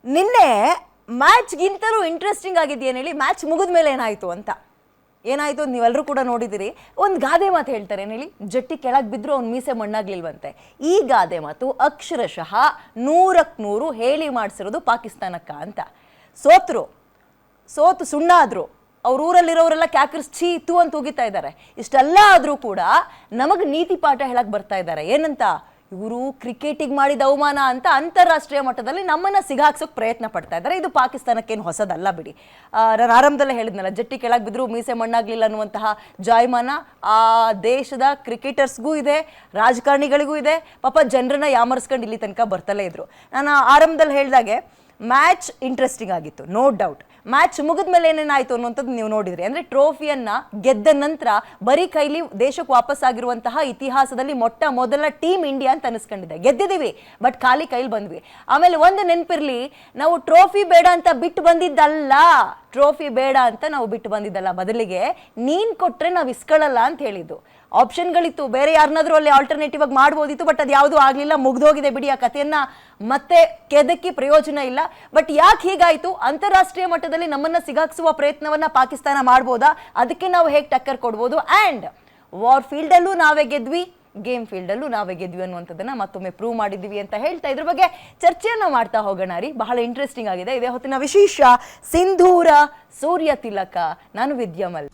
ನಿನ್ನೆ ಮ್ಯಾಚ್ಗಿಂತಲೂ ಇಂಟ್ರೆಸ್ಟಿಂಗ್ ಆಗಿದೆಯೇನು ಹೇಳಿ, ಮ್ಯಾಚ್ ಮುಗಿದ ಮೇಲೆ ಏನಾಯಿತು ಅಂತ. ಏನಾಯಿತು ನೀವೆಲ್ಲರೂ ಕೂಡ ನೋಡಿದಿರಿ. ಒಂದು ಗಾದೆ ಮಾತು ಹೇಳ್ತಾರೆ ಏನು ಹೇಳಿ, ಜಟ್ಟಿ ಕೆಳಗೆ ಬಿದ್ದರೂ ಅವ್ನು ಮೀಸೆ ಮಣ್ಣಾಗ್ಲಿಲ್ವಂತೆ. ಈ ಗಾದೆ ಮಾತು ಅಕ್ಷರಶಃ 100ಕ್ಕೆ 100 ಹೇಳಿ ಮಾಡಿಸಿರೋದು ಪಾಕಿಸ್ತಾನಕ್ಕ ಅಂತ. ಸೋತು ಸುಣ್ಣ ಆದರು, ಅವ್ರ ಊರಲ್ಲಿರೋರೆಲ್ಲ ಕ್ಯಾಕರ್ಸ್ ಛೀತು ಅಂತ ಹೋಗಿತಾ ಇದ್ದಾರೆ. ಇಷ್ಟೆಲ್ಲ ಆದರೂ ಕೂಡ ನಮಗೆ ನೀತಿ ಪಾಠ ಹೇಳಕ್ಕೆ ಬರ್ತಾ ಇದ್ದಾರೆ. ಏನಂತ, ಇವರು ಕ್ರಿಕೆಟಿಗೆ ಮಾಡಿದ ಅವಮಾನ ಅಂತ ಅಂತಾರಾಷ್ಟ್ರೀಯ ಮಟ್ಟದಲ್ಲಿ ನಮ್ಮನ್ನು ಸಿಗಾಕ್ಸೋಕೆ ಪ್ರಯತ್ನ ಪಡ್ತಾ ಇದ್ದಾರೆ. ಇದು ಪಾಕಿಸ್ತಾನಕ್ಕೇನು ಹೊಸದಲ್ಲ ಬಿಡಿ. ನಾನು ಆರಂಭದಲ್ಲೇ ಹೇಳಿದ್ನಲ್ಲ, ಜಟ್ಟಿ ಕೆಳಗೆ ಬಿದ್ದರೂ ಮೀಸೆ ಮಣ್ಣಾಗಲಿಲ್ಲ ಅನ್ನುವಂತಹ ಜಾಯಮಾನ ಆ ದೇಶದ ಕ್ರಿಕೆಟರ್ಸ್ಗೂ ಇದೆ, ರಾಜಕಾರಣಿಗಳಿಗೂ ಇದೆ. ಪಾಪ ಜನರನ್ನ ಯಾಮರ್ಸ್ಕೊಂಡು ಇಲ್ಲಿ ತನಕ ಬರ್ತಲೇ ಇದ್ರು. ನಾನು ಆರಂಭದಲ್ಲಿ ಹೇಳಿದಾಗೆ ಮ್ಯಾಚ್ ಇಂಟ್ರೆಸ್ಟಿಂಗ್ ಆಗಿತ್ತು, ನೋ ಡೌಟ್. ಮ್ಯಾಚ್ ಮುಗಿದ ಮೇಲೆ ಏನೇನಾಯಿತು ಅನ್ನುವಂಥದ್ದು ನೀವು ನೋಡಿದ್ರಿ. ಅಂದರೆ ಟ್ರೋಫಿಯನ್ನು ಗೆದ್ದ ನಂತರ ಬರೀ ಕೈಲಿ ದೇಶಕ್ಕೆ ವಾಪಸ್ ಆಗಿರುವಂತಹ ಇತಿಹಾಸದಲ್ಲಿ ಮೊಟ್ಟ ಮೊದಲ ಟೀಮ್ ಇಂಡಿಯಾ ಅಂತ ಅನಿಸ್ಕೊಂಡಿದೆ. ಗೆದ್ದಿದ್ದೀವಿ, ಬಟ್ ಖಾಲಿ ಕೈಲಿ ಬಂದ್ವಿ. ಆಮೇಲೆ ಒಂದು ನೆನಪಿರಲಿ, ನಾವು ಟ್ರೋಫಿ ಬೇಡ ಅಂತ ಬಿಟ್ಟು ಬಂದಿದ್ದಲ್ಲ, ಟ್ರೋಫಿ ಬೇಡ ಅಂತ ನಾವು ಬಿಟ್ಟು ಬಂದಿದ್ದಲ್ಲ, ಬದಲಿಗೆ ನೀನು ಕೊಟ್ಟರೆ ನಾವು ಇಸ್ಕೊಳ್ಳಲ್ಲ ಅಂತ ಹೇಳಿದ್ದು. ಆಪ್ಷನ್ಗಳಿತ್ತು, ಬೇರೆ ಯಾರನ್ನಾದ್ರೂ ಅಲ್ಲಿ ಆಲ್ಟರ್ನೇಟಿವ್ ಆಗಿ ಮಾಡ್ಬೋದಿತ್ತು, ಬಟ್ ಅದು ಯಾವುದೂ ಆಗಲಿಲ್ಲ, ಮುಗ್ದೋಗಿದೆ ಬಿಡಿ. ಆ ಕಥೆಯನ್ನ ಮತ್ತೆ ಕೆದಕಿ ಪ್ರಯೋಜನ ಇಲ್ಲ. ಬಟ್ ಯಾಕೆ ಹೀಗಾಯಿತು? ಅಂತಾರಾಷ್ಟ್ರೀಯ ಮಟ್ಟದಲ್ಲಿ ನಮ್ಮನ್ನು ಸಿಗಾಕ್ಸುವ ಪ್ರಯತ್ನವನ್ನ ಪಾಕಿಸ್ತಾನ ಮಾಡ್ಬೋದಾ? ಅದಕ್ಕೆ ನಾವು ಹೇಗೆ ಟಕ್ಕರ್ ಕೊಡ್ಬೋದು? ಆ್ಯಂಡ್ ವಾರ್ ಫೀಲ್ಡಲ್ಲೂ ನಾವೇ ಗೆದ್ವಿ, ಗೇಮ್ ಫೀಲ್ಡಲ್ಲೂ ನಾವೇ ಗೆದ್ವಿ ಅನ್ನುವಂಥದ್ದನ್ನು ಮತ್ತೊಮ್ಮೆ ಪ್ರೂವ್ ಮಾಡಿದ್ವಿ ಅಂತ ಹೇಳ್ತಾ ಇದ್ರ ಬಗ್ಗೆ ಚರ್ಚೆಯನ್ನು ಮಾಡ್ತಾ ಹೋಗೋಣ ರೀ. ಬಹಳ ಇಂಟ್ರೆಸ್ಟಿಂಗ್ ಆಗಿದೆ ಇದೇ ಹೊತ್ತಿನ ವಿಶೇಷ. ಸಿಂಧೂರ ಸೂರ್ಯ ತಿಲಕ, ನಾನು ವಿದ್ಯಾಮಲ್.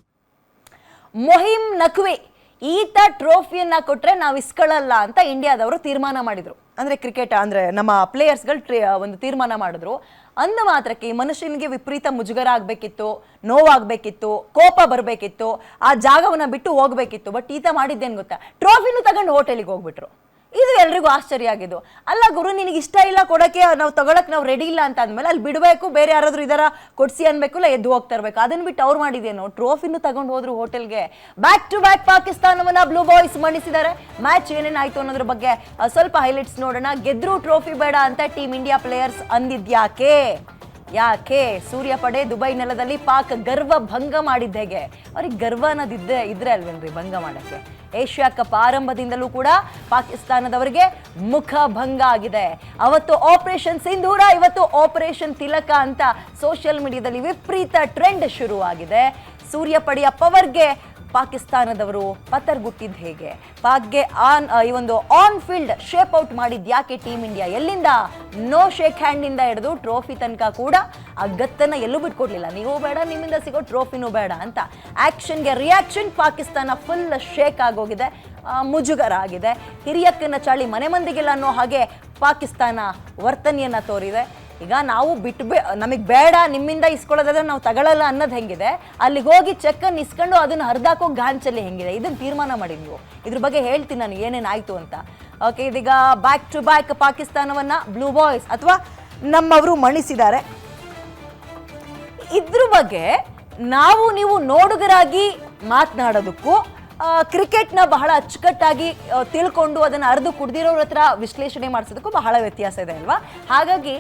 ಮೊಹಿಮ್ ನಖ್ವಿ ಈತ ಟ್ರೋಫಿಯನ್ನ ಕೊಟ್ರೆ ನಾವು ಇಸ್ಕೊಳ್ಳಲ್ಲ ಅಂತ ಇಂಡಿಯಾದವರು ತೀರ್ಮಾನ ಮಾಡಿದ್ರು. ಅಂದ್ರೆ ಕ್ರಿಕೆಟ್ ಅಂದ್ರೆ ನಮ್ಮ ಪ್ಲೇಯರ್ಸ್ಗಳು ಒಂದು ತೀರ್ಮಾನ ಮಾಡಿದ್ರು. ಅಂದ ಮಾತ್ರಕ್ಕೆ ಈ ಮನುಷ್ಯನಿಗೆ ವಿಪರೀತ ಮುಜುಗರ ಆಗ್ಬೇಕಿತ್ತು, ನೋವಾಗಬೇಕಿತ್ತು, ಕೋಪ ಬರಬೇಕಿತ್ತು, ಆ ಜಾಗವನ್ನ ಬಿಟ್ಟು ಹೋಗ್ಬೇಕಿತ್ತು. ಬಟ್ ಈತ ಮಾಡಿದ್ದೇನು ಗೊತ್ತಾ, ಟ್ರೋಫಿನೂ ತಗೊಂಡು ಹೋಟೆಲಿಗೆ ಹೋಗ್ಬಿಟ್ರು. ಇದು ಎಲ್ರಿಗೂ ಆಶ್ಚರ್ಯ ಆಗಿದ್ದು. ಅಲ್ಲ ಗುರು, ನಿನಗೆ ಇಷ್ಟ ಇಲ್ಲ ಕೊಡೋಕ್ಕೆ, ನಾವು ತಗೊಳಕ್ ನಾವು ರೆಡಿ ಇಲ್ಲ ಅಂತ ಅಂದಮೇಲೆ ಅಲ್ಲಿ ಬಿಡಬೇಕು, ಬೇರೆ ಯಾರಾದ್ರೂ ಇದರ ಕೊಡ್ಸಿ ಅನ್ಬೇಕು, ಇಲ್ಲ ಎದ್ದು ಹೋಗ್ತಾ ಇರಬೇಕು. ಅದನ್ನ ಬಿಟ್ಟು ಅವ್ರು ಮಾಡಿದೇನು, ಟ್ರೋಫಿನೂ ತಗೊಂಡು ಹೋದ್ರು ಹೋಟೆಲ್ಗೆ. ಬ್ಯಾಕ್ ಟು ಬ್ಯಾಕ್ ಪಾಕಿಸ್ತಾನವನ್ನ ಬ್ಲೂ ಬಾಯ್ಸ್ ಮಣಿಸಿದ್ದಾರೆ. ಮ್ಯಾಚ್ ಏನೇನಾಯ್ತು ಅನ್ನೋದ್ರ ಬಗ್ಗೆ ಸ್ವಲ್ಪ ಹೈಲೈಟ್ಸ್ ನೋಡೋಣ. ಗೆದ್ರು ಟ್ರೋಫಿ ಬೇಡ ಅಂತ ಟೀಮ್ ಇಂಡಿಯಾ ಪ್ಲೇಯರ್ಸ್ ಅಂದಿದ್ಯಾಕೆ? ಯಾಕೆ? ಸೂರ್ಯ ಪಡೆ ದುಬೈ ನೆಲದಲ್ಲಿ ಪಾಕ್ ಗರ್ವ ಭಂಗ ಮಾಡಿದ್ದೇಗೆ? ಅವ್ರಿಗೆ ಗರ್ವ ಅನ್ನೋದಿದ್ದೆ ಇದ್ರೆ ಅಲ್ವೇನ್ರಿ ಭಂಗ ಮಾಡಕ್ಕೆ? ಏಷ್ಯಾ ಕಪ್ ಆರಂಭದಿಂದಲೂ ಕೂಡ ಪಾಕಿಸ್ತಾನದವರಿಗೆ ಮುಖ ಭಂಗ ಆಗಿದೆ. ಅವತ್ತು ಆಪರೇಷನ್ ಸಿಂಧೂರ, ಇವತ್ತು ಆಪರೇಷನ್ ತಿಲಕ ಅಂತ ಸೋಷಿಯಲ್ ಮೀಡಿಯಾದಲ್ಲಿ ವಿಪರೀತ ಟ್ರೆಂಡ್ ಶುರುವಾಗಿದೆ. ಸೂರ್ಯ ಪಡೆಯ ಪವರ್ಗೆ ಪಾಕಿಸ್ತಾನದವರು ಪತರ್ಗುಟ್ಟಿದ್ದು ಹೇಗೆ? ಪಾಕ್ಗೆ ಈ ಒಂದು ಆನ್ ಫೀಲ್ಡ್ ಶೇಪ್ ಔಟ್ ಮಾಡಿದ್ ಯಾಕೆ ಟೀಮ್ ಇಂಡಿಯಾ? ಎಲ್ಲಿಂದ? ನೋ ಶೇಕ್ ಹ್ಯಾಂಡ್ ಇಂದ ಹಿಡಿದು ಟ್ರೋಫಿ ತನಕ ಕೂಡ ಆ ಗತ್ತನ್ನ ಎಲ್ಲೂ ಬಿಟ್ಕೊಡ್ಲಿಲ್ಲ. ನೀವು ಬೇಡ, ನಿಮ್ಮಿಂದ ಸಿಗೋ ಟ್ರೋಫಿನೂ ಬೇಡ ಅಂತ. ಆಕ್ಷನ್ಗೆ ರಿಯಾಕ್ಷನ್, ಪಾಕಿಸ್ತಾನ ಫುಲ್ ಶೇಕ್ ಆಗೋಗಿದೆ, ಮುಜುಗರ ಆಗಿದೆ. ಹಿರಿಯಕ್ಕನ ಚಾಳಿ ಮನೆ ಮಂದಿಗೆಲ್ಲ ಅನ್ನೋ ಹಾಗೆ ಪಾಕಿಸ್ತಾನ ವರ್ತನೆಯನ್ನ ತೋರಿದೆ. ಈಗ ನಾವು ನಮಗೆ ಬೇಡ, ನಿಮ್ಮಿಂದ ಇಸ್ಕೊಳ್ಳೋದಾದ್ರೆ ನಾವು ತಗೊಳ್ಳಲ್ಲ ಅನ್ನೋದು ಹೆಂಗಿದೆ, ಅಲ್ಲಿಗೆ ಹೋಗಿ ಚೆಕ್ಕನ್ನು ಇಸ್ಕೊಂಡು ಅದನ್ನು ಹರಿದಾಕೋ ಗಾಂಚಲ್ಲಿ ಹೆಂಗಿದೆ? ಇದನ್ನು ತೀರ್ಮಾನ ಮಾಡಿ ನೀವು. ಇದ್ರ ಬಗ್ಗೆ ಹೇಳ್ತೀನಿ ನಾನು ಏನೇನಾಯ್ತು ಅಂತ. ಓಕೆ, ಇದೀಗ ಬ್ಯಾಕ್ ಟು ಬ್ಯಾಕ್ ಪಾಕಿಸ್ತಾನವನ್ನ ಬ್ಲೂ ಬಾಯ್ಸ್ ಅಥವಾ ನಮ್ಮವರು ಮಣಿಸಿದ್ದಾರೆ. ಇದ್ರ ಬಗ್ಗೆ ನೀವು ನೋಡುಗರಾಗಿ ಮಾತನಾಡೋದಕ್ಕೂ ಕ್ರಿಕೆಟ್ನ ಬಹಳ ಅಚ್ಚುಕಟ್ಟಾಗಿ ತಿಳ್ಕೊಂಡು ಅದನ್ನು ಅರ್ದು ಕುಡ್ದಿರೋರ ಹತ್ರ ವಿಶ್ಲೇಷಣೆ ಮಾಡಿಸೋದಕ್ಕೂ ಬಹಳ ವ್ಯತ್ಯಾಸ ಇದೆ ಅಲ್ವಾ? ಹಾಗಾಗಿ